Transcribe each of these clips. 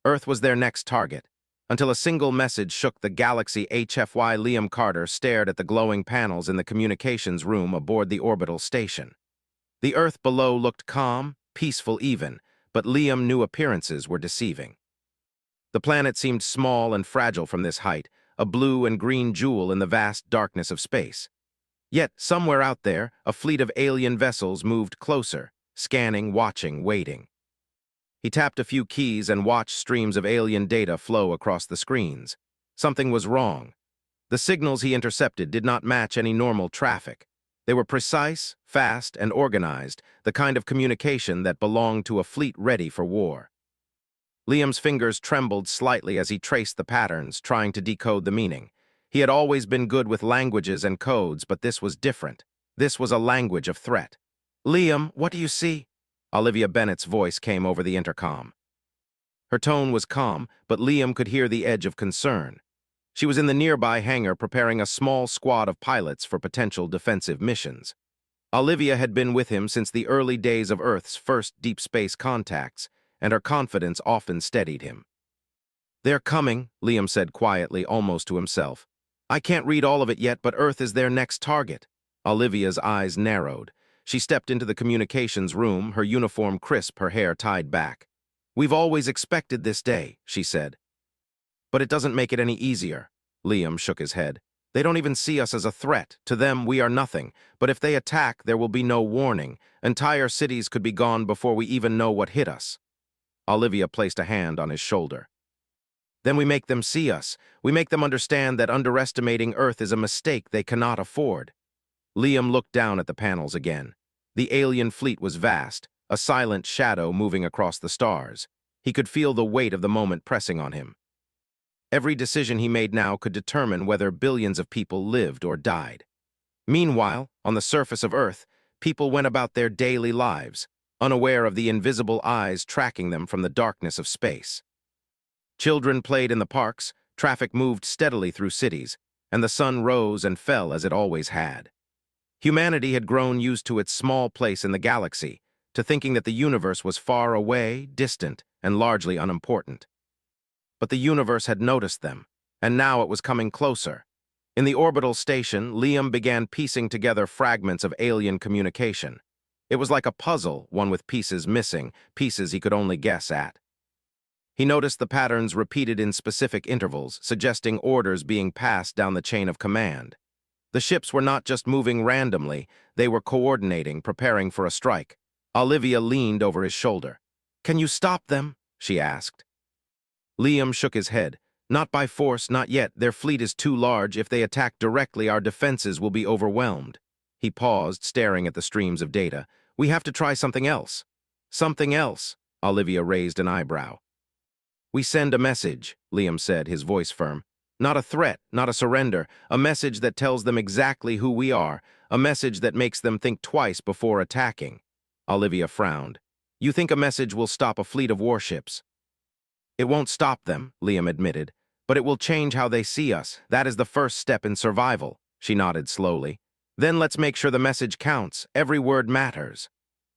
Earth was their next target, until a single message shook the galaxy. HFY Liam Carter stared at the glowing panels in the communications room aboard the orbital station. The Earth below looked calm, peaceful even, but Liam knew appearances were deceiving. The planet seemed small and fragile from this height, a blue and green jewel in the vast darkness of space. Yet, somewhere out there, a fleet of alien vessels moved closer, scanning, watching, waiting. He tapped a few keys and watched streams of alien data flow across the screens. Something was wrong. The signals he intercepted did not match any normal traffic. They were precise, fast, and organized, the kind of communication that belonged to a fleet ready for war. Liam's fingers trembled slightly as he traced the patterns, trying to decode the meaning. He had always been good with languages and codes, but this was different. This was a language of threat. "Liam, what do you see?" Olivia Bennett's voice came over the intercom. Her tone was calm, but Liam could hear the edge of concern. She was in the nearby hangar preparing a small squad of pilots for potential defensive missions. Olivia had been with him since the early days of Earth's first deep space contacts, and her confidence often steadied him. "They're coming," Liam said quietly, almost to himself. "I can't read all of it yet, but Earth is their next target." Olivia's eyes narrowed. She stepped into the communications room, her uniform crisp, her hair tied back. "We've always expected this day," she said. "But it doesn't make it any easier." Liam shook his head. "They don't even see us as a threat. To them, we are nothing. But if they attack, there will be no warning. Entire cities could be gone before we even know what hit us." Olivia placed a hand on his shoulder. "Then we make them see us. We make them understand that underestimating Earth is a mistake they cannot afford." Liam looked down at the panels again. The alien fleet was vast, a silent shadow moving across the stars. He could feel the weight of the moment pressing on him. Every decision he made now could determine whether billions of people lived or died. Meanwhile, on the surface of Earth, people went about their daily lives, unaware of the invisible eyes tracking them from the darkness of space. Children played in the parks, traffic moved steadily through cities, and the sun rose and fell as it always had. Humanity had grown used to its small place in the galaxy, to thinking that the universe was far away, distant, and largely unimportant. But the universe had noticed them, and now it was coming closer. In the orbital station, Liam began piecing together fragments of alien communication. It was like a puzzle, one with pieces missing, pieces he could only guess at. He noticed the patterns repeated in specific intervals, suggesting orders being passed down the chain of command. The ships were not just moving randomly, they were coordinating, preparing for a strike. Olivia leaned over his shoulder. "Can you stop them?" she asked. Liam shook his head. "Not by force, not yet. Their fleet is too large. If they attack directly, our defenses will be overwhelmed." He paused, staring at the streams of data. "We have to try something else." "Something else?" Olivia raised an eyebrow. "We send a message," Liam said, his voice firm. "Not a threat, not a surrender, a message that tells them exactly who we are, a message that makes them think twice before attacking." Olivia frowned. "You think a message will stop a fleet of warships?" "It won't stop them," Liam admitted, "but it will change how they see us. That is the first step in survival." She nodded slowly. "Then let's make sure the message counts. Every word matters."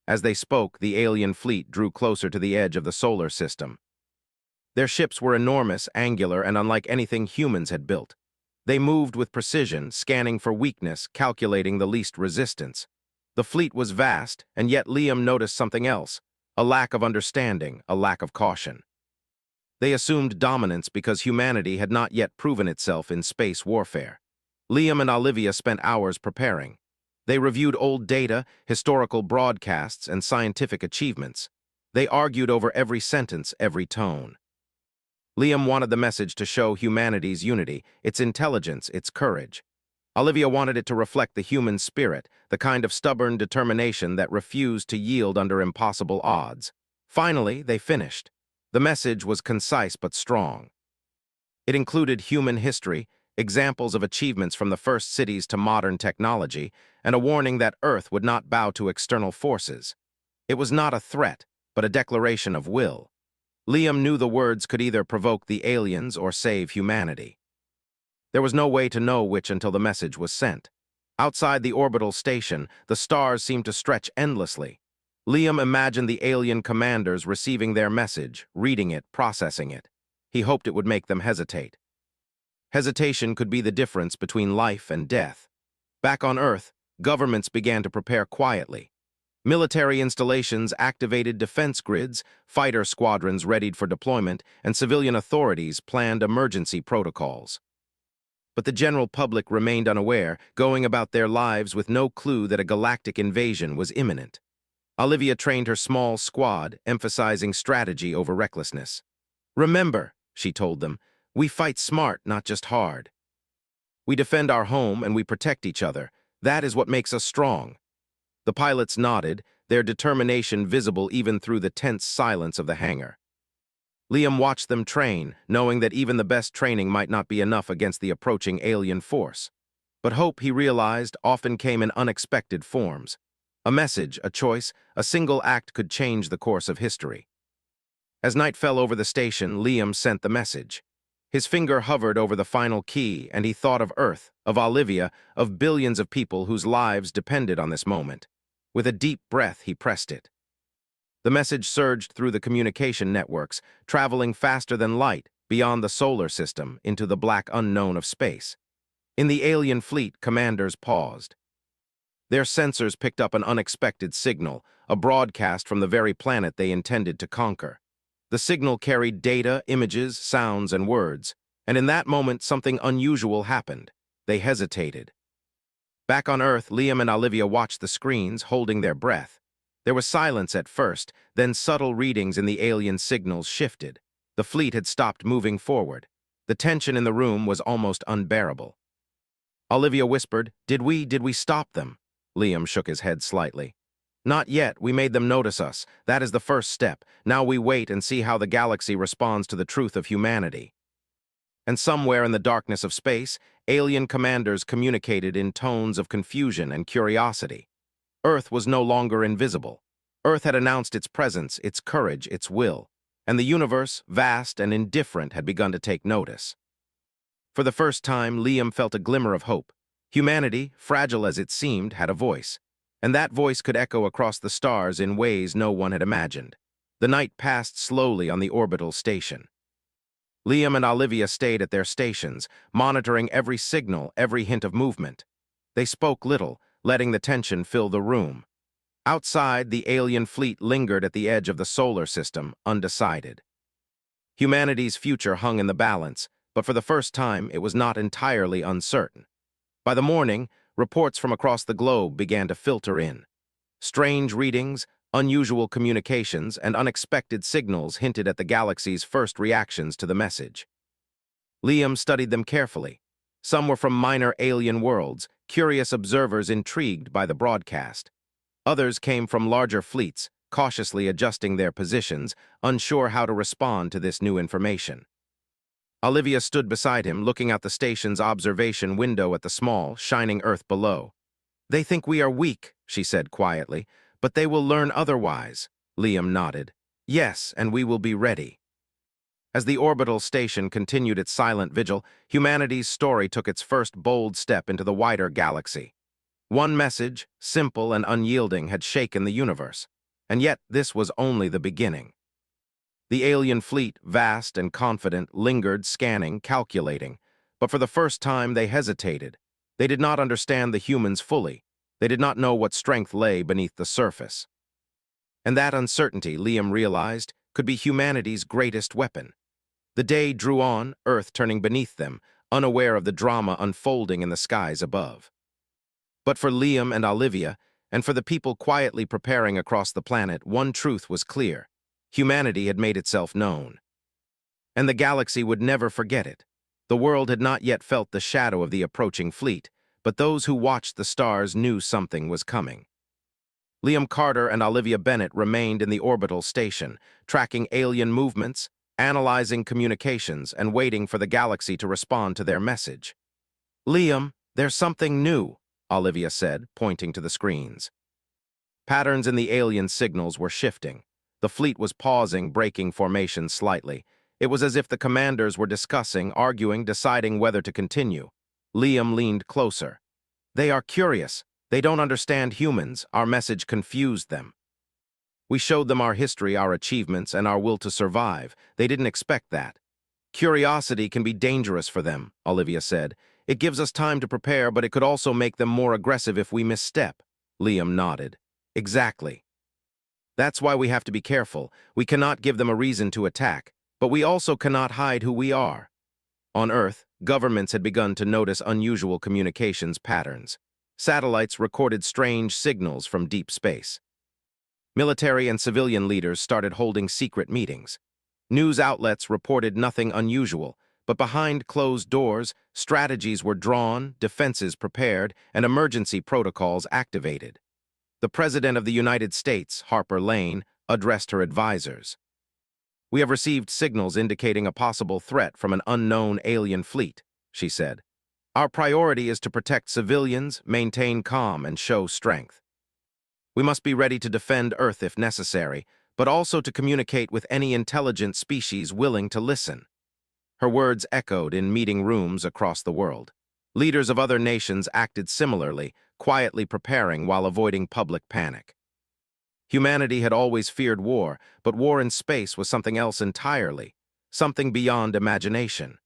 As they spoke, the alien fleet drew closer to the edge of the solar system. Their ships were enormous, angular, and unlike anything humans had built. They moved with precision, scanning for weakness, calculating the least resistance. The fleet was vast, and yet Liam noticed something else, a lack of understanding, a lack of caution. They assumed dominance because humanity had not yet proven itself in space warfare. Liam and Olivia spent hours preparing. They reviewed old data, historical broadcasts, and scientific achievements. They argued over every sentence, every tone. Liam wanted the message to show humanity's unity, its intelligence, its courage. Olivia wanted it to reflect the human spirit, the kind of stubborn determination that refused to yield under impossible odds. Finally, they finished. The message was concise but strong. It included human history, examples of achievements from the first cities to modern technology, and a warning that Earth would not bow to external forces. It was not a threat, but a declaration of will. Liam knew the words could either provoke the aliens or save humanity. There was no way to know which until the message was sent. Outside the orbital station, the stars seemed to stretch endlessly. Liam imagined the alien commanders receiving their message, reading it, processing it. He hoped it would make them hesitate. Hesitation could be the difference between life and death. Back on Earth, governments began to prepare quietly. Military installations activated defense grids, fighter squadrons readied for deployment, and civilian authorities planned emergency protocols. But the general public remained unaware, going about their lives with no clue that a galactic invasion was imminent. Olivia trained her small squad, emphasizing strategy over recklessness. "Remember," she told them, "we fight smart, not just hard. We defend our home and we protect each other. That is what makes us strong." The pilots nodded, their determination visible even through the tense silence of the hangar. Liam watched them train, knowing that even the best training might not be enough against the approaching alien force. But hope, he realized, often came in unexpected forms. A message, a choice, a single act could change the course of history. As night fell over the station, Liam sent the message. His finger hovered over the final key, and he thought of Earth, of Olivia, of billions of people whose lives depended on this moment. With a deep breath, he pressed it. The message surged through the communication networks, traveling faster than light, beyond the solar system, into the black unknown of space. In the alien fleet, commanders paused. Their sensors picked up an unexpected signal, a broadcast from the very planet they intended to conquer. The signal carried data, images, sounds, and words, and in that moment something unusual happened. They hesitated. Back on Earth, Liam and Olivia watched the screens, holding their breath. There was silence at first, then subtle readings in the alien signals shifted. The fleet had stopped moving forward. The tension in the room was almost unbearable. Olivia whispered, Did we stop them?" Liam shook his head slightly. "Not yet. We made them notice us. That is the first step. Now we wait and see how the galaxy responds to the truth of humanity." And somewhere in the darkness of space, alien commanders communicated in tones of confusion and curiosity. Earth was no longer invisible. Earth had announced its presence, its courage, its will, and the universe, vast and indifferent, had begun to take notice. For the first time, Liam felt a glimmer of hope. Humanity, fragile as it seemed, had a voice, and that voice could echo across the stars in ways no one had imagined. The night passed slowly on the orbital station. Liam and Olivia stayed at their stations, monitoring every signal, every hint of movement. They spoke little, letting the tension fill the room. Outside, the alien fleet lingered at the edge of the solar system, undecided. Humanity's future hung in the balance, but for the first time, it was not entirely uncertain. By the morning, reports from across the globe began to filter in. Strange readings, unusual communications, and unexpected signals hinted at the galaxy's first reactions to the message. Liam studied them carefully. Some were from minor alien worlds, curious observers intrigued by the broadcast. Others came from larger fleets, cautiously adjusting their positions, unsure how to respond to this new information. Olivia stood beside him, looking out the station's observation window at the small, shining Earth below. "They think we are weak," she said quietly, "but they will learn otherwise." Liam nodded. "Yes, and we will be ready." As the orbital station continued its silent vigil, humanity's story took its first bold step into the wider galaxy. One message, simple and unyielding, had shaken the universe, and yet this was only the beginning. The alien fleet, vast and confident, lingered, scanning, calculating, but for the first time they hesitated. They did not understand the humans fully. They did not know what strength lay beneath the surface. And that uncertainty, Liam realized, could be humanity's greatest weapon. The day drew on, Earth turning beneath them, unaware of the drama unfolding in the skies above. But for Liam and Olivia, and for the people quietly preparing across the planet, one truth was clear. Humanity had made itself known. And the galaxy would never forget it. The world had not yet felt the shadow of the approaching fleet, but those who watched the stars knew something was coming. Liam Carter and Olivia Bennett remained in the orbital station, tracking alien movements, analyzing communications, and waiting for the galaxy to respond to their message. "Liam, there's something new," Olivia said, pointing to the screens. Patterns in the alien signals were shifting. The fleet was pausing, breaking formation slightly. It was as if the commanders were discussing, arguing, deciding whether to continue. Liam leaned closer. "They are curious. They don't understand humans. Our message confused them." We showed them our history, our achievements, and our will to survive. They didn't expect that. Curiosity can be dangerous for them, Olivia said. It gives us time to prepare, but it could also make them more aggressive if we misstep. Liam nodded. Exactly. That's why we have to be careful. We cannot give them a reason to attack, but we also cannot hide who we are. On Earth, governments had begun to notice unusual communications patterns. Satellites recorded strange signals from deep space. Military and civilian leaders started holding secret meetings. News outlets reported nothing unusual, but behind closed doors, strategies were drawn, defenses prepared, and emergency protocols activated. The President of the United States, Harper Lane, addressed her advisors. "We have received signals indicating a possible threat from an unknown alien fleet," she said. "Our priority is to protect civilians, maintain calm, and show strength. We must be ready to defend Earth if necessary, but also to communicate with any intelligent species willing to listen." Her words echoed in meeting rooms across the world. Leaders of other nations acted similarly, quietly preparing while avoiding public panic. Humanity had always feared war, but war in space was something else entirely, something beyond imagination.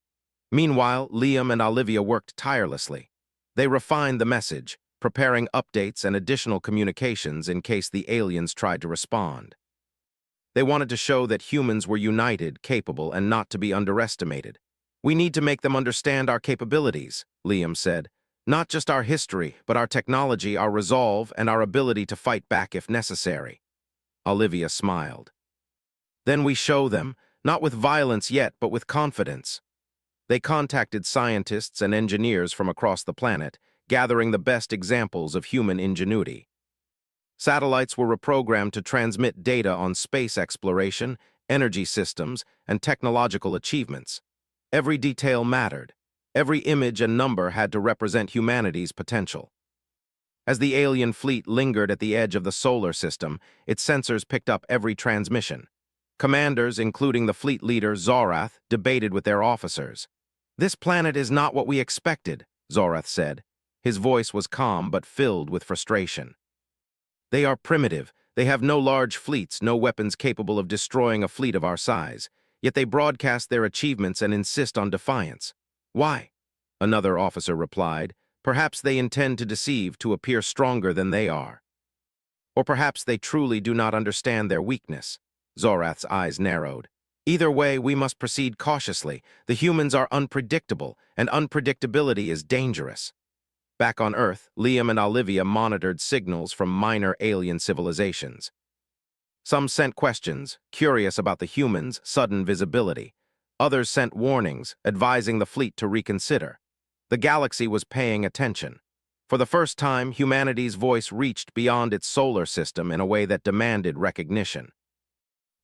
Meanwhile, Liam and Olivia worked tirelessly. They refined the message, preparing updates and additional communications in case the aliens tried to respond. They wanted to show that humans were united, capable, and not to be underestimated. "We need to make them understand our capabilities," Liam said. "Not just our history, but our technology, our resolve, and our ability to fight back if necessary." Olivia smiled. "Then we show them, not with violence yet, but with confidence." They contacted scientists and engineers from across the planet, gathering the best examples of human ingenuity. Satellites were reprogrammed to transmit data on space exploration, energy systems, and technological achievements. Every detail mattered. Every image and number had to represent humanity's potential. As the alien fleet lingered at the edge of the solar system, its sensors picked up every transmission. Commanders, including the fleet leader Zorath, debated with their officers. "This planet is not what we expected," Zorath said. His voice was calm but filled with frustration. "They are primitive. They have no large fleets, no weapons capable of destroying a fleet of our size. Yet they broadcast their achievements and insist on defiance. Why?" Another officer replied. "Perhaps they intend to deceive, to appear stronger than they are. Or perhaps they truly do not understand their weakness." Zorath's eyes narrowed. "Either way, we must proceed cautiously. The humans are unpredictable, and unpredictability is dangerous." Back on Earth, Liam and Olivia monitored signals from minor alien civilizations. Some sent questions, curious about the humans' sudden visibility. Others sent warnings, advising the fleet to reconsider. The galaxy was paying attention. For the first time, humanity's voice reached beyond its solar system in a way that demanded recognition.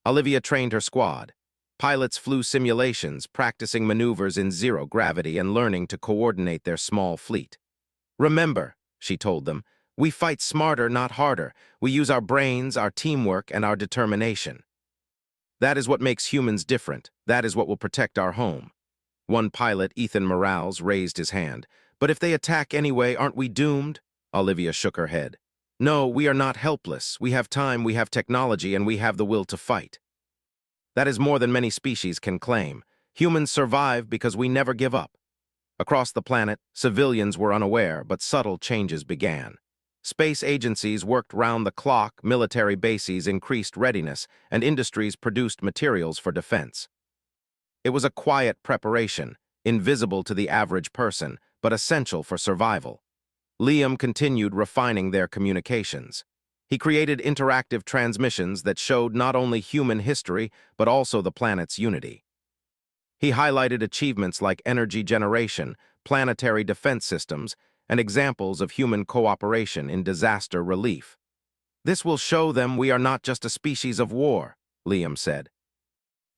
Olivia trained her squad. Pilots flew simulations, practicing maneuvers in zero gravity and learning to coordinate their small fleet. "Remember," she told them, "we fight smarter, not harder. We use our brains, our teamwork, and our determination. That is what makes humans different. That is what will protect our home." One pilot, Ethan Morales, raised his hand. "But if they attack anyway, aren't we doomed?" Olivia shook her head. "No, we are not helpless. We have time, we have technology, and we have the will to fight. That is more than many species can claim. Humans survive because we never give up." Across the planet, civilians were unaware, but subtle changes began. Space agencies worked round the clock, military bases increased readiness, and industries produced materials for defense. It was a quiet preparation, invisible to the average person, but essential for survival. Liam continued refining their communications. He created interactive transmissions that showed not only human history, but also the planet's unity. He highlighted achievements like energy generation, planetary defense systems, and examples of human cooperation in disaster relief. "This will show them we are not just a species of war," Liam said.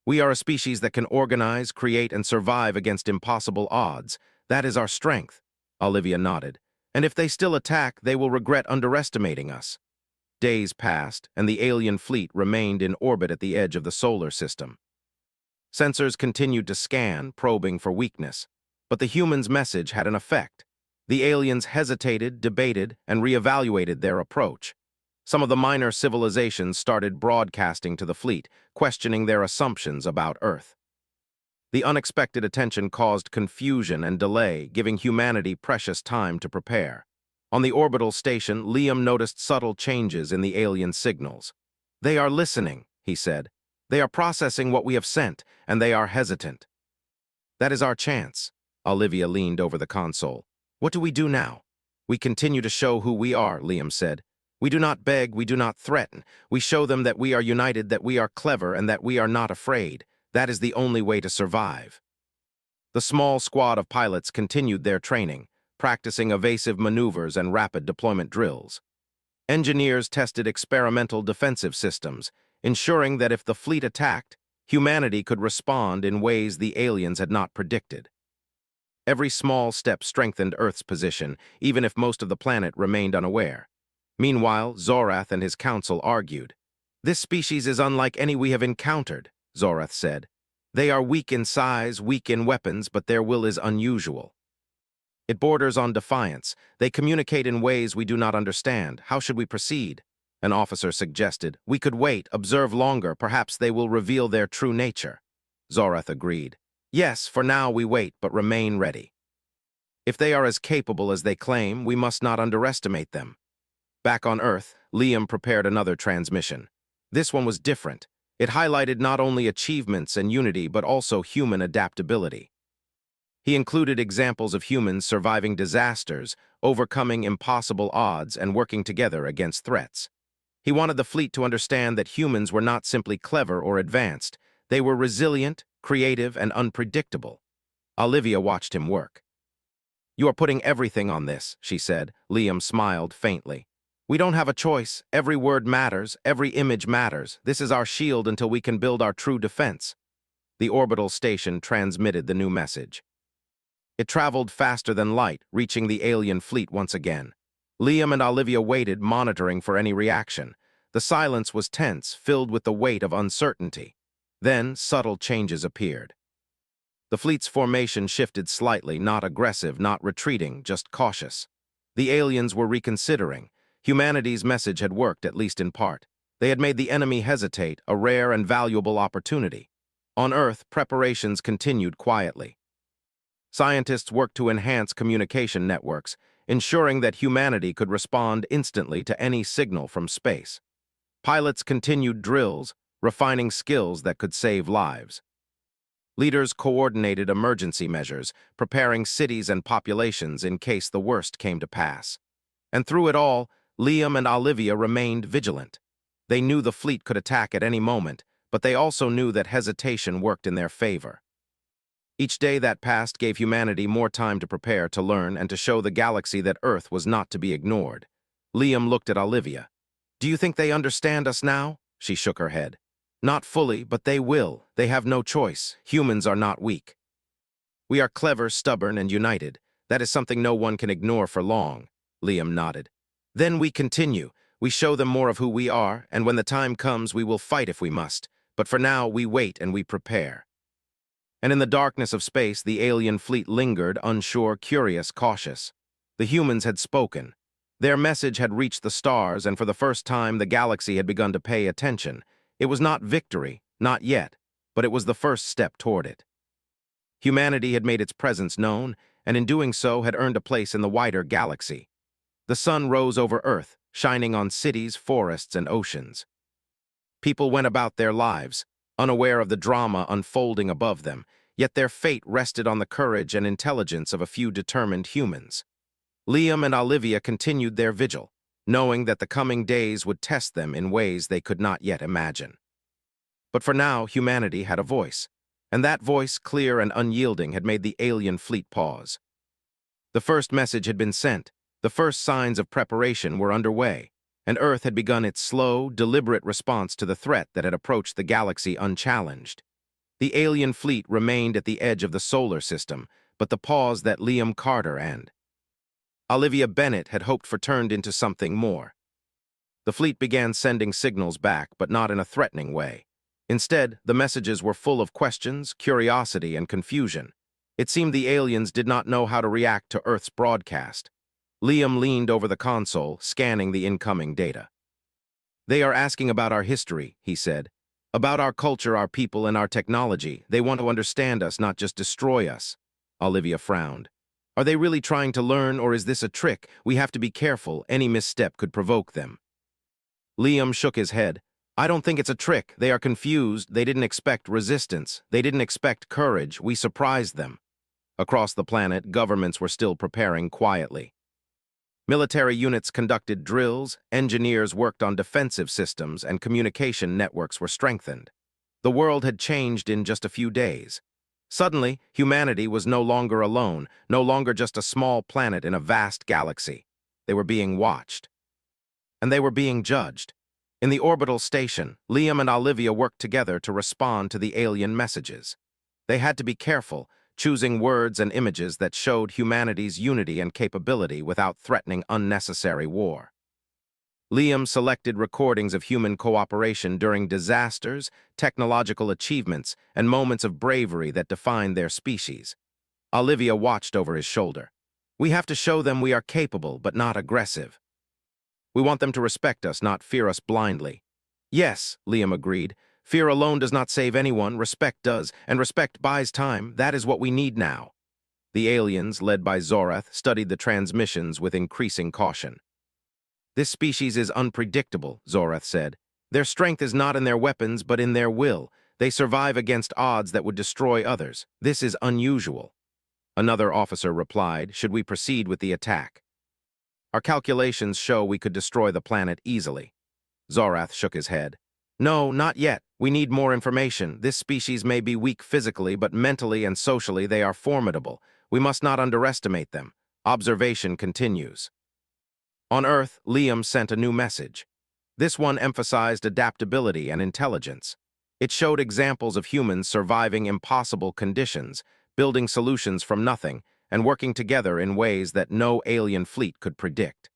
"We are a species that can organize, create, and survive against impossible odds. That is our strength." Olivia nodded. "And if they still attack, they will regret underestimating us." Days passed, and the alien fleet remained in orbit at the edge of the solar system. Sensors continued to scan, probing for weakness. But the humans' message had an effect. The aliens hesitated, debated, and reevaluated their approach. Some of the minor civilizations started broadcasting to the fleet, questioning their assumptions about Earth. The unexpected attention caused confusion and delay, giving humanity precious time to prepare. On the orbital station, Liam noticed subtle changes in the alien signals. "They are listening," he said. "They are processing what we have sent, and they are hesitant." "That is our chance." Olivia leaned over the console. "What do we do now?" "We continue to show who we are," Liam said. "We do not beg, we do not threaten. We show them that we are united, that we are clever, and that we are not afraid. That is the only way to survive." The small squad of pilots continued their training, practicing evasive maneuvers and rapid deployment drills. Engineers tested experimental defensive systems, ensuring that if the fleet attacked, humanity could respond in ways the aliens had not predicted. Every small step strengthened Earth's position, even if most of the planet remained unaware. Meanwhile, Zorath and his council argued. "This species is unlike any we have encountered," Zorath said. "They are weak in size, weak in weapons, but their will is unusual. It borders on defiance. They communicate in ways we do not understand. How should we proceed?" An officer suggested. "We could wait, observe longer. Perhaps they will reveal their true nature." Zorath agreed. "Yes, for now we wait, but remain ready. If they are as capable as they claim, we must not underestimate them." Back on Earth, Liam prepared another transmission. This one was different. It highlighted not only achievements and unity, but also human adaptability. He included examples of humans surviving disasters, overcoming impossible odds, and working together against threats. He wanted the fleet to understand that humans were not simply clever or advanced. They were resilient, creative, and unpredictable. Olivia watched him work. "You are putting everything on this," she said. Liam smiled faintly. "We don't have a choice. Every word matters. Every image matters. This is our shield until we can build our true defense." The orbital station transmitted the new message. It traveled faster than light, reaching the alien fleet once again. Liam and Olivia waited, monitoring for any reaction. The silence was tense, filled with the weight of uncertainty. Then, subtle changes appeared. The fleet's formation shifted slightly, not aggressive, not retreating, just cautious. The aliens were reconsidering. Humanity's message had worked, at least in part. They had made the enemy hesitate, a rare and valuable opportunity. On Earth, preparations continued quietly. Scientists worked to enhance communication networks, ensuring that humanity could respond instantly to any signal from space. Pilots continued drills, refining skills that could save lives. Leaders coordinated emergency measures, preparing cities and populations in case the worst came to pass. And through it all, Liam and Olivia remained vigilant. They knew the fleet could attack at any moment, but they also knew that hesitation worked in their favor. Each day that passed gave humanity more time to prepare, to learn, and to show the galaxy that Earth was not to be ignored. Liam looked at Olivia. "Do you think they understand us now?" She shook her head. "Not fully, but they will. They have no choice. Humans are not weak. We are clever, stubborn, and united. That is something no one can ignore for long." Liam nodded. "Then we continue. We show them more of who we are, and when the time comes, we will fight if we must. But for now, we wait and we prepare." And in the darkness of space, the alien fleet lingered, unsure, curious, cautious. The humans had spoken. Their message had reached the stars, and for the first time, the galaxy had begun to pay attention. It was not victory, not yet, but it was the first step toward it. Humanity had made its presence known, and in doing so had earned a place in the wider galaxy. The sun rose over Earth, shining on cities, forests, and oceans. People went about their lives, unaware of the drama unfolding above them, yet their fate rested on the courage and intelligence of a few determined humans. Liam and Olivia continued their vigil, knowing that the coming days would test them in ways they could not yet imagine. But for now, humanity had a voice, and that voice, clear and unyielding, had made the alien fleet pause. The first message had been sent, the first signs of preparation were underway, and Earth had begun its slow, deliberate response to the threat that had approached the galaxy unchallenged. The alien fleet remained at the edge of the solar system, but the pause that Liam Carter and Olivia Bennett had hoped for turned into something more. The fleet began sending signals back, but not in a threatening way. Instead, the messages were full of questions, curiosity, and confusion. It seemed the aliens did not know how to react to Earth's broadcast. Liam leaned over the console, scanning the incoming data. They are asking about our history, he said. About our culture, our people, and our technology. They want to understand us, not just destroy us. Olivia frowned. Are they really trying to learn, or is this a trick? We have to be careful. Any misstep could provoke them. Liam shook his head. I don't think it's a trick. They are confused. They didn't expect resistance. They didn't expect courage. We surprised them. Across the planet, governments were still preparing quietly. Military units conducted drills, engineers worked on defensive systems, and communication networks were strengthened. The world had changed in just a few days. Suddenly, humanity was no longer alone, no longer just a small planet in a vast galaxy. They were being watched. And they were being judged. In the orbital station, Liam and Olivia worked together to respond to the alien messages. They had to be careful, choosing words and images that showed humanity's unity and capability without threatening unnecessary war. Liam selected recordings of human cooperation during disasters, technological achievements, and moments of bravery that defined their species. Olivia watched over his shoulder. We have to show them we are capable but not aggressive. We want them to respect us, not fear us blindly. Yes, Liam agreed. Fear alone does not save anyone, respect does, and respect buys time. That is what we need now. The aliens, led by Zorath, studied the transmissions with increasing caution. This species is unpredictable, Zorath said. Their strength is not in their weapons, but in their will. They survive against odds that would destroy others. This is unusual. Another officer replied, should we proceed with the attack? Our calculations show we could destroy the planet easily. Zorath shook his head. No, not yet. We need more information. This species may be weak physically, but mentally and socially they are formidable. We must not underestimate them. Observation continues. On Earth, Liam sent a new message. This one emphasized adaptability and intelligence. It showed examples of humans surviving impossible conditions, building solutions from nothing, and working together in ways that no alien fleet could predict.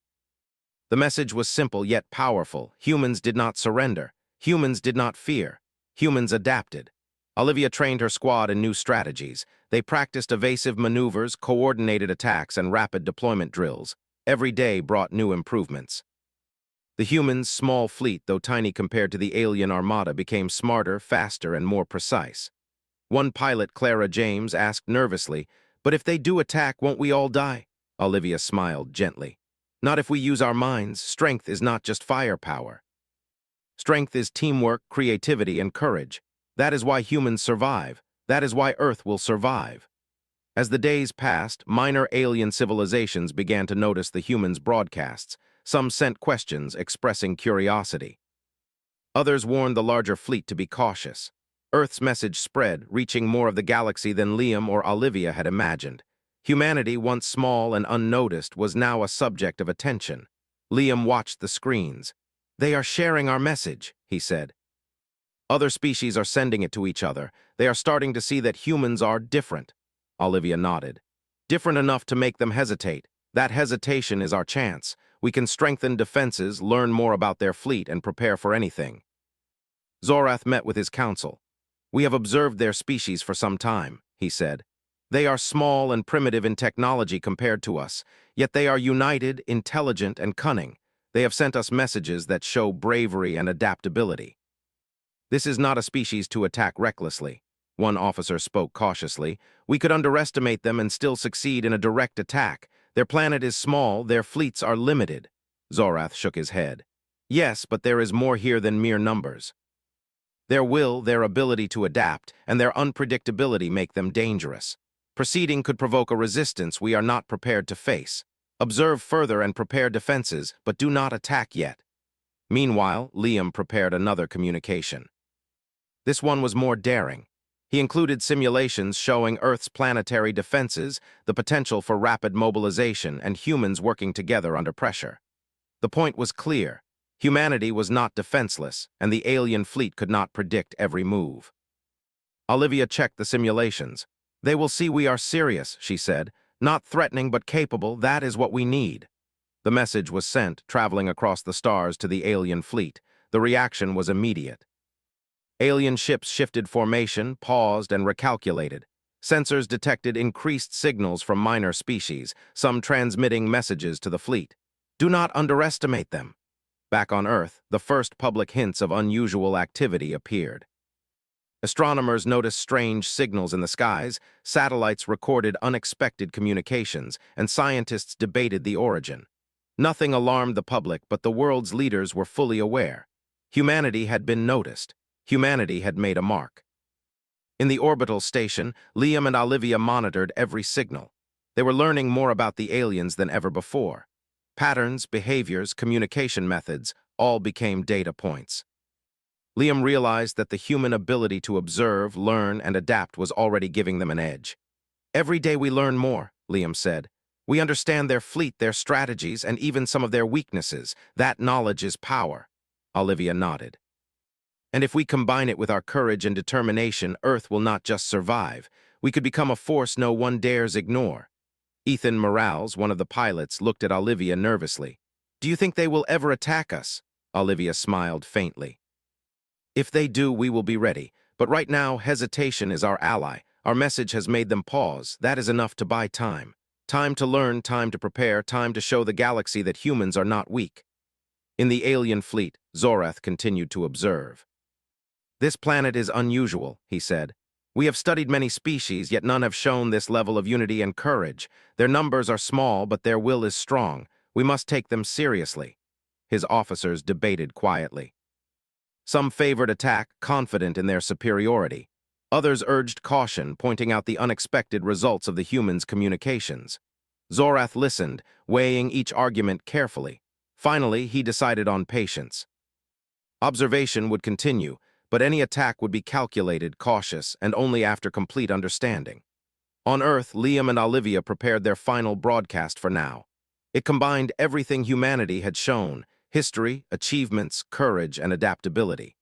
The message was simple yet powerful. Humans did not surrender. Humans did not fear. Humans adapted. Olivia trained her squad in new strategies. They practiced evasive maneuvers, coordinated attacks, and rapid deployment drills. Every day brought new improvements. The humans' small fleet, though tiny compared to the alien armada, became smarter, faster, and more precise. One pilot, Clara James, asked nervously, "But if they do attack, won't we all die?" Olivia smiled gently. "Not if we use our minds. Strength is not just firepower. Strength is teamwork, creativity, and courage. That is why humans survive. That is why Earth will survive." As the days passed, minor alien civilizations began to notice the humans' broadcasts. Some sent questions, expressing curiosity. Others warned the larger fleet to be cautious. Earth's message spread, reaching more of the galaxy than Liam or Olivia had imagined. Humanity, once small and unnoticed, was now a subject of attention. Liam watched the screens. "They are sharing our message," he said. "Other species are sending it to each other. They are starting to see that humans are different." Olivia nodded. "Different enough to make them hesitate. That hesitation is our chance. We can strengthen defenses, learn more about their fleet, and prepare for anything." Zorath met with his council. "We have observed their species for some time," he said. "They are small and primitive in technology compared to us, yet they are united, intelligent, and cunning. They have sent us messages that show bravery and adaptability. This is not a species to attack recklessly." One officer spoke cautiously. "We could underestimate them and still succeed in a direct attack. Their planet is small, their fleets are limited." Zorath shook his head. "Yes, but there is more here than mere numbers. Their will, their ability to adapt, and their unpredictability make them dangerous. Proceeding could provoke a resistance we are not prepared to face. Observe further and prepare defenses, but do not attack yet." Meanwhile, Liam prepared another communication. This one was more daring. He included simulations showing Earth's planetary defenses, the potential for rapid mobilization, and humans working together under pressure. The point was clear. Humanity was not defenseless, and the alien fleet could not predict every move. Olivia checked the simulations. "They will see we are serious," she said. "Not threatening but capable, that is what we need." The message was sent, traveling across the stars to the alien fleet. The reaction was immediate. Alien ships shifted formation, paused, and recalculated. Sensors detected increased signals from minor species, some transmitting messages to the fleet. "Do not underestimate them." Back on Earth, the first public hints of unusual activity appeared. Astronomers noticed strange signals in the skies, satellites recorded unexpected communications, and scientists debated the origin. Nothing alarmed the public, but the world's leaders were fully aware. Humanity had been noticed. Humanity had made a mark. In the orbital station, Liam and Olivia monitored every signal. They were learning more about the aliens than ever before. Patterns, behaviors, communication methods all became data points. Liam realized that the human ability to observe, learn, and adapt was already giving them an edge. "Every day we learn more," Liam said. "We understand their fleet, their strategies, and even some of their weaknesses. That knowledge is power." Olivia nodded. "And if we combine it with our courage and determination, Earth will not just survive. We could become a force no one dares ignore." Ethan Morales, one of the pilots, looked at Olivia nervously. "Do you think they will ever attack us?" Olivia smiled faintly. "If they do, we will be ready. But right now, hesitation is our ally. Our message has made them pause. That is enough to buy time. Time to learn, time to prepare, time to show the galaxy that humans are not weak." In the alien fleet, Zorath continued to observe. "This planet is unusual," he said. "We have studied many species, yet none have shown this level of unity and courage. Their numbers are small, but their will is strong. We must take them seriously." His officers debated quietly. Some favored attack, confident in their superiority. Others urged caution, pointing out the unexpected results of the humans' communications. Zorath listened, weighing each argument carefully. Finally, he decided on patience. Observation would continue, but any attack would be calculated, cautious, and only after complete understanding. On Earth, Liam and Olivia prepared their final broadcast for now. It combined everything humanity had shown: history, achievements, courage, and adaptability.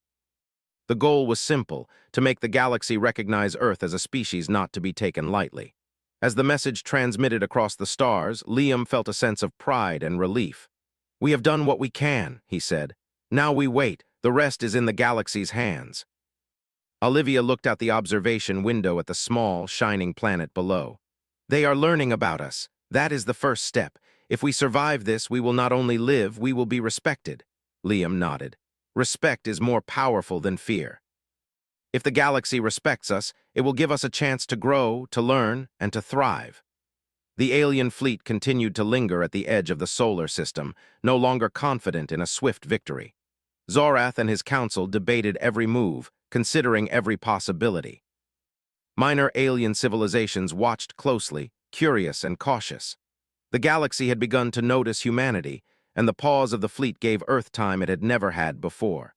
The goal was simple: to make the galaxy recognize Earth as a species not to be taken lightly. As the message transmitted across the stars, Liam felt a sense of pride and relief. "We have done what we can," he said. "Now we wait. The rest is in the galaxy's hands." Olivia looked out the observation window at the small, shining planet below. "They are learning about us. That is the first step. If we survive this, we will not only live, we will be respected." Liam nodded. "Respect is more powerful than fear. If the galaxy respects us, it will give us a chance to grow, to learn, and to thrive." The alien fleet continued to linger at the edge of the solar system, no longer confident in a swift victory. Zorath and his council debated every move, considering every possibility. Minor alien civilizations watched closely, curious and cautious. The galaxy had begun to notice humanity, and the pause of the fleet gave Earth time it had never had before.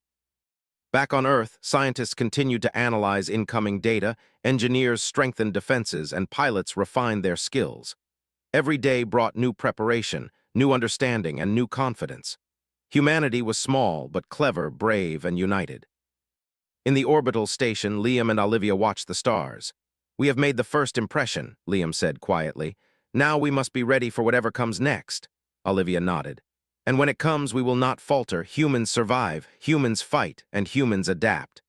Back on Earth, scientists continued to analyze incoming data, engineers strengthened defenses, and pilots refined their skills. Every day brought new preparation, new understanding, and new confidence. Humanity was small, but clever, brave, and united. In the orbital station, Liam and Olivia watched the stars. "We have made the first impression," Liam said quietly. "Now we must be ready for whatever comes next." Olivia nodded. "And when it comes, we will not falter. Humans survive, humans fight, and humans adapt.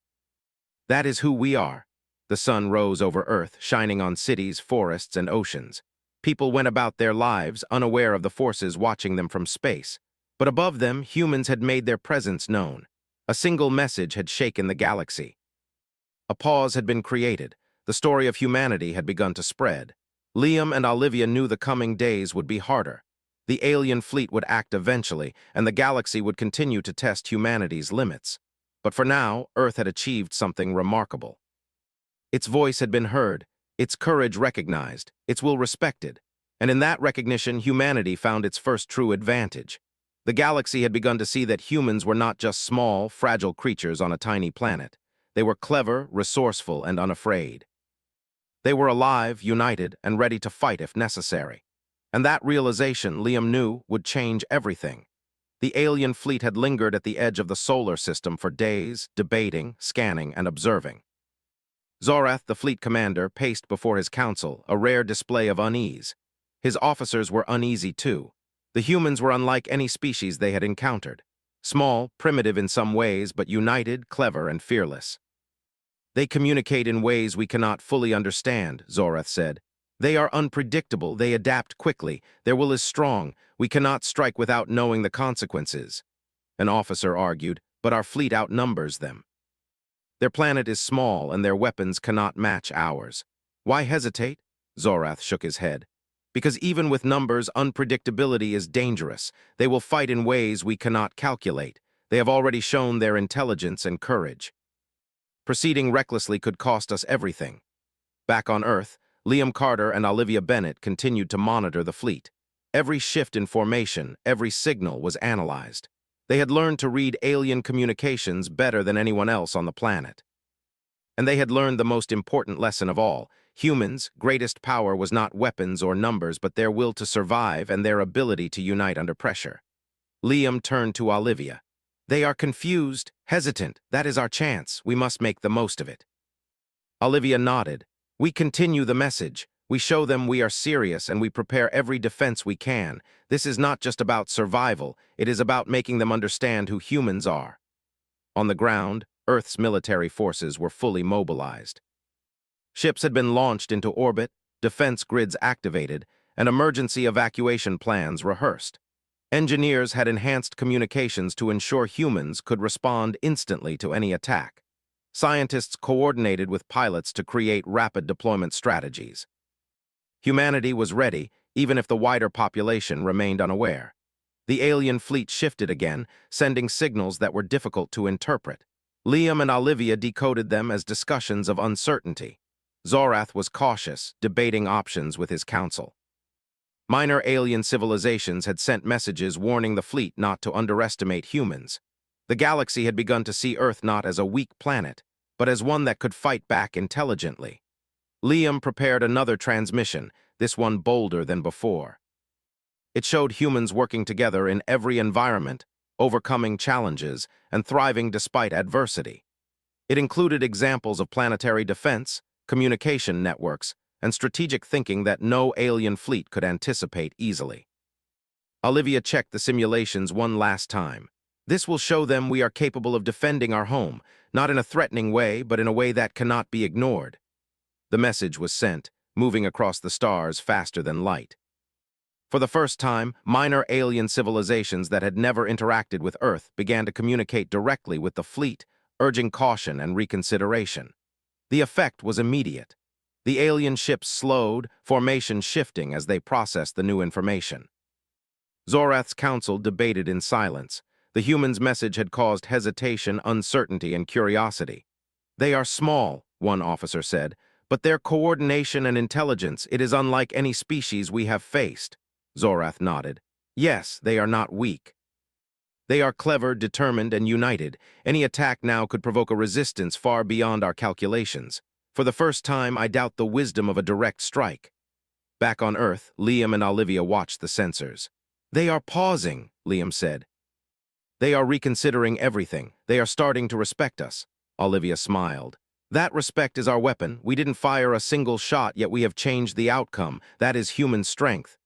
That is who we are." The sun rose over Earth, shining on cities, forests, and oceans. People went about their lives, unaware of the forces watching them from space. But above them, humans had made their presence known. A single message had shaken the galaxy. A pause had been created. The story of humanity had begun to spread. Liam and Olivia knew the coming days would be harder. The alien fleet would act eventually, and the galaxy would continue to test humanity's limits. But for now, Earth had achieved something remarkable. Its voice had been heard, its courage recognized, its will respected, and in that recognition, humanity found its first true advantage. The galaxy had begun to see that humans were not just small, fragile creatures on a tiny planet. They were clever, resourceful, and unafraid. They were alive, united, and ready to fight if necessary. And that realization, Liam knew, would change everything. The alien fleet had lingered at the edge of the solar system for days, debating, scanning, and observing. Zorath, the fleet commander, paced before his council, a rare display of unease. His officers were uneasy too. The humans were unlike any species they had encountered. Small, primitive in some ways, but united, clever, and fearless. "They communicate in ways we cannot fully understand," Zorath said. "They are unpredictable, they adapt quickly, their will is strong, we cannot strike without knowing the consequences." an officer argued, but our fleet outnumbers them. Their planet is small and their weapons cannot match ours. Why hesitate? Zorath shook his head. Because even with numbers, unpredictability is dangerous. They will fight in ways we cannot calculate. They have already shown their intelligence and courage. Proceeding recklessly could cost us everything. Back on Earth, Liam Carter and Olivia Bennett continued to monitor the fleet. Every shift in formation, every signal was analyzed. They had learned to read alien communications better than anyone else on the planet. And they had learned the most important lesson of all. Humans' greatest power was not weapons or numbers, but their will to survive and their ability to unite under pressure. Liam turned to Olivia. They are confused, hesitant. That is our chance. We must make the most of it. Olivia nodded. We continue the message. We show them we are serious and we prepare every defense we can. This is not just about survival. It is about making them understand who humans are. On the ground, Earth's military forces were fully mobilized. Ships had been launched into orbit, defense grids activated, and emergency evacuation plans rehearsed. Engineers had enhanced communications to ensure humans could respond instantly to any attack. Scientists coordinated with pilots to create rapid deployment strategies. Humanity was ready, even if the wider population remained unaware. The alien fleet shifted again, sending signals that were difficult to interpret. Liam and Olivia decoded them as discussions of uncertainty. Zorath was cautious, debating options with his council. Minor alien civilizations had sent messages warning the fleet not to underestimate humans. The galaxy had begun to see Earth not as a weak planet, but as one that could fight back intelligently. Liam prepared another transmission, this one bolder than before. It showed humans working together in every environment, overcoming challenges, and thriving despite adversity. It included examples of planetary defense, communication networks, and strategic thinking that no alien fleet could anticipate easily. Olivia checked the simulations one last time. This will show them we are capable of defending our home, not in a threatening way, but in a way that cannot be ignored. The message was sent, moving across the stars faster than light. For the first time, minor alien civilizations that had never interacted with Earth began to communicate directly with the fleet, urging caution and reconsideration. The effect was immediate. The alien ships slowed, formation shifting as they processed the new information. Zorath's council debated in silence. The humans' message had caused hesitation, uncertainty, and curiosity. They are small, one officer said, but their coordination and intelligence, it is unlike any species we have faced. Zorath nodded. Yes, they are not weak. They are clever, determined, and united. Any attack now could provoke a resistance far beyond our calculations. For the first time, I doubt the wisdom of a direct strike. Back on Earth, Liam and Olivia watched the sensors. They are pausing, Liam said. They are reconsidering everything. They are starting to respect us. Olivia smiled. That respect is our weapon. We didn't fire a single shot, yet we have changed the outcome. That is human strength.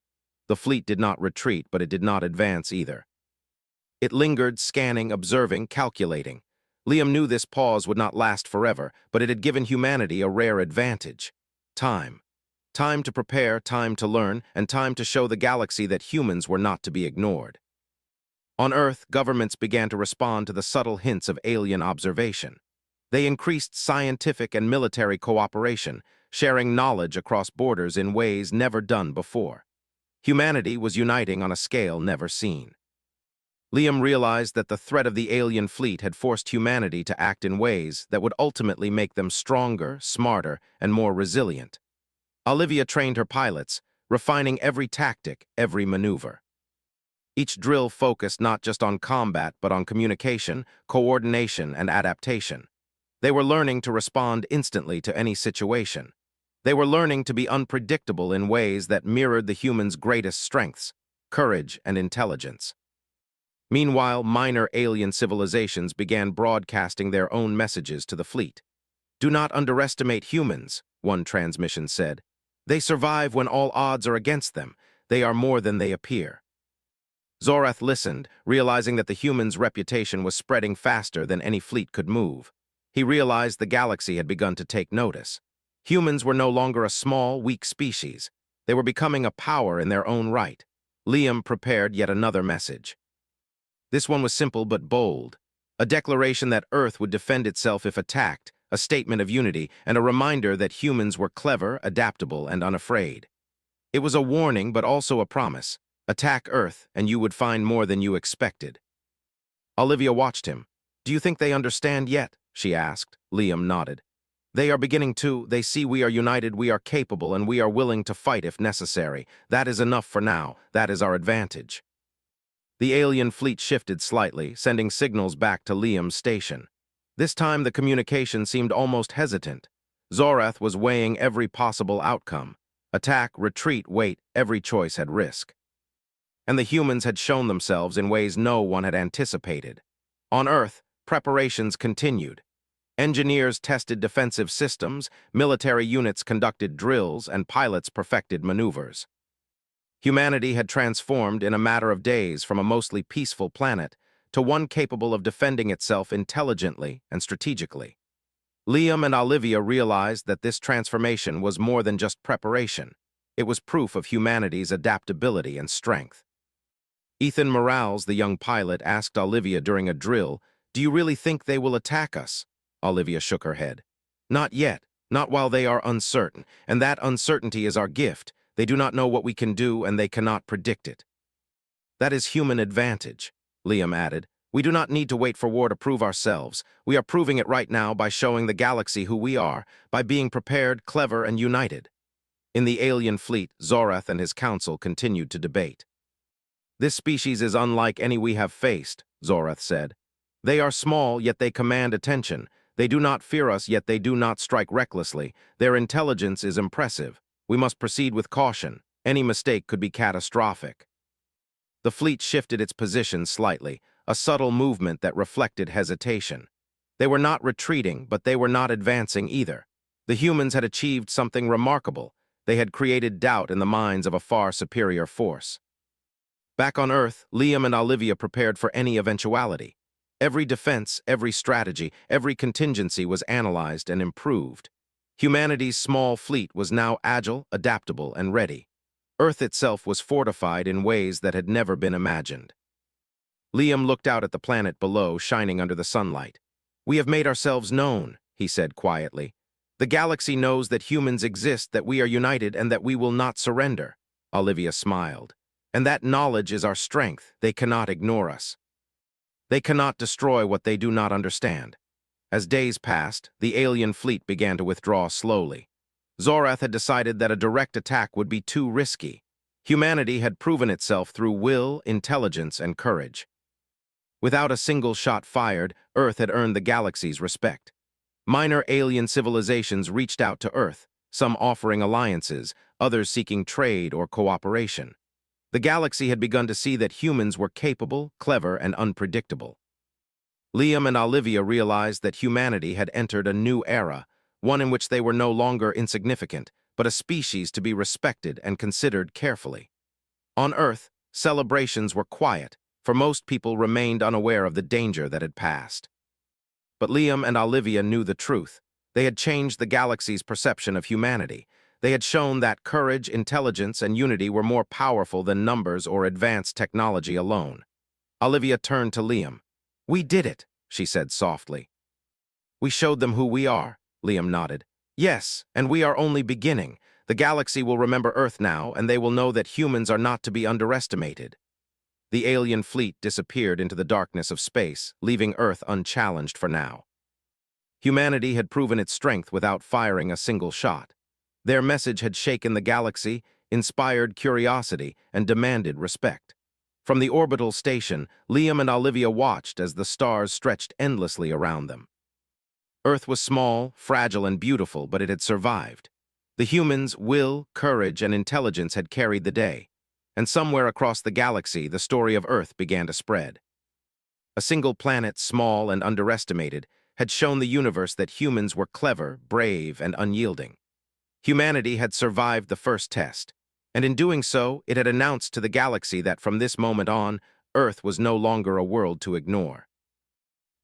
The fleet did not retreat, but it did not advance either. It lingered, scanning, observing, calculating. Liam knew this pause would not last forever, but it had given humanity a rare advantage. Time. Time to prepare, time to learn, and time to show the galaxy that humans were not to be ignored. On Earth, governments began to respond to the subtle hints of alien observation. They increased scientific and military cooperation, sharing knowledge across borders in ways never done before. Humanity was uniting on a scale never seen. Liam realized that the threat of the alien fleet had forced humanity to act in ways that would ultimately make them stronger, smarter, and more resilient. Olivia trained her pilots, refining every tactic, every maneuver. Each drill focused not just on combat, but on communication, coordination, and adaptation. They were learning to respond instantly to any situation. They were learning to be unpredictable in ways that mirrored the humans' greatest strengths, courage and intelligence. Meanwhile, minor alien civilizations began broadcasting their own messages to the fleet. Do not underestimate humans, one transmission said. They survive when all odds are against them. They are more than they appear. Zorath listened, realizing that the humans' reputation was spreading faster than any fleet could move. He realized the galaxy had begun to take notice. Humans were no longer a small, weak species. They were becoming a power in their own right. Liam prepared yet another message. This one was simple but bold. A declaration that Earth would defend itself if attacked, a statement of unity, and a reminder that humans were clever, adaptable, and unafraid. It was a warning but also a promise. Attack Earth, and you would find more than you expected. Olivia watched him. "Do you think they understand yet?" she asked. Liam nodded. "They are beginning to. They see we are united, we are capable, and we are willing to fight if necessary. That is enough for now. That is our advantage." The alien fleet shifted slightly, sending signals back to Liam's station. This time the communication seemed almost hesitant. Zorath was weighing every possible outcome. Attack, retreat, wait, every choice had risk. And the humans had shown themselves in ways no one had anticipated. On Earth, preparations continued. Engineers tested defensive systems, military units conducted drills, and pilots perfected maneuvers. Humanity had transformed in a matter of days from a mostly peaceful planet to one capable of defending itself intelligently and strategically. Liam and Olivia realized that this transformation was more than just preparation. It was proof of humanity's adaptability and strength. Ethan Morales, the young pilot, asked Olivia during a drill, "Do you really think they will attack us?" Olivia shook her head. "Not yet, not while they are uncertain, and that uncertainty is our gift. They do not know what we can do, and they cannot predict it." "That is human advantage," Liam added. "We do not need to wait for war to prove ourselves. We are proving it right now by showing the galaxy who we are, by being prepared, clever, and united." In the alien fleet, Zorath and his council continued to debate. "This species is unlike any we have faced," Zorath said. "They are small, yet they command attention. They do not fear us, yet they do not strike recklessly. Their intelligence is impressive. We must proceed with caution. Any mistake could be catastrophic." The fleet shifted its position slightly, a subtle movement that reflected hesitation. They were not retreating, but they were not advancing either. The humans had achieved something remarkable. They had created doubt in the minds of a far superior force. Back on Earth, Liam and Olivia prepared for any eventuality. Every defense, every strategy, every contingency was analyzed and improved. Humanity's small fleet was now agile, adaptable, and ready. Earth itself was fortified in ways that had never been imagined. Liam looked out at the planet below, shining under the sunlight. "We have made ourselves known," he said quietly. "The galaxy knows that humans exist, that we are united, and that we will not surrender." Olivia smiled. "And that knowledge is our strength. They cannot ignore us. They cannot destroy what they do not understand." As days passed, the alien fleet began to withdraw slowly. Zorath had decided that a direct attack would be too risky. Humanity had proven itself through will, intelligence, and courage. Without a single shot fired, Earth had earned the galaxy's respect. Minor alien civilizations reached out to Earth, some offering alliances, others seeking trade or cooperation. The galaxy had begun to see that humans were capable, clever, and unpredictable. Liam and Olivia realized that humanity had entered a new era, one in which they were no longer insignificant, but a species to be respected and considered carefully. On Earth, celebrations were quiet, for most people remained unaware of the danger that had passed. But Liam and Olivia knew the truth. They had changed the galaxy's perception of humanity. They had shown that courage, intelligence, and unity were more powerful than numbers or advanced technology alone. Olivia turned to Liam. "We did it," she said softly. "We showed them who we are," Liam nodded. "Yes, and we are only beginning. The galaxy will remember Earth now, and they will know that humans are not to be underestimated." The alien fleet disappeared into the darkness of space, leaving Earth unchallenged for now. Humanity had proven its strength without firing a single shot. Their message had shaken the galaxy, inspired curiosity, and demanded respect. From the orbital station, Liam and Olivia watched as the stars stretched endlessly around them. Earth was small, fragile, and beautiful, but it had survived. The humans' will, courage, and intelligence had carried the day, and somewhere across the galaxy, the story of Earth began to spread. A single planet, small and underestimated, had shown the universe that humans were clever, brave, and unyielding. Humanity had survived the first test, and in doing so, it had announced to the galaxy that from this moment on, Earth was no longer a world to ignore.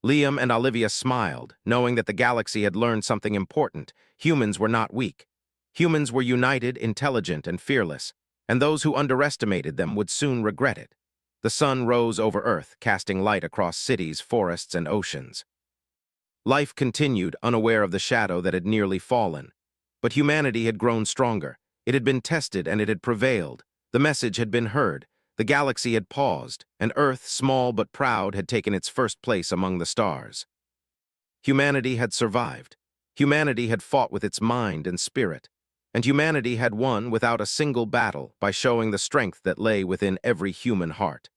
Liam and Olivia smiled, knowing that the galaxy had learned something important. Humans were not weak. Humans were united, intelligent, and fearless, and those who underestimated them would soon regret it. The sun rose over Earth, casting light across cities, forests, and oceans. Life continued, unaware of the shadow that had nearly fallen. But humanity had grown stronger. It had been tested and it had prevailed. The message had been heard. The galaxy had paused, and Earth, small but proud, had taken its first place among the stars. Humanity had survived. Humanity had fought with its mind and spirit. And humanity had won without a single battle by showing the strength that lay within every human heart.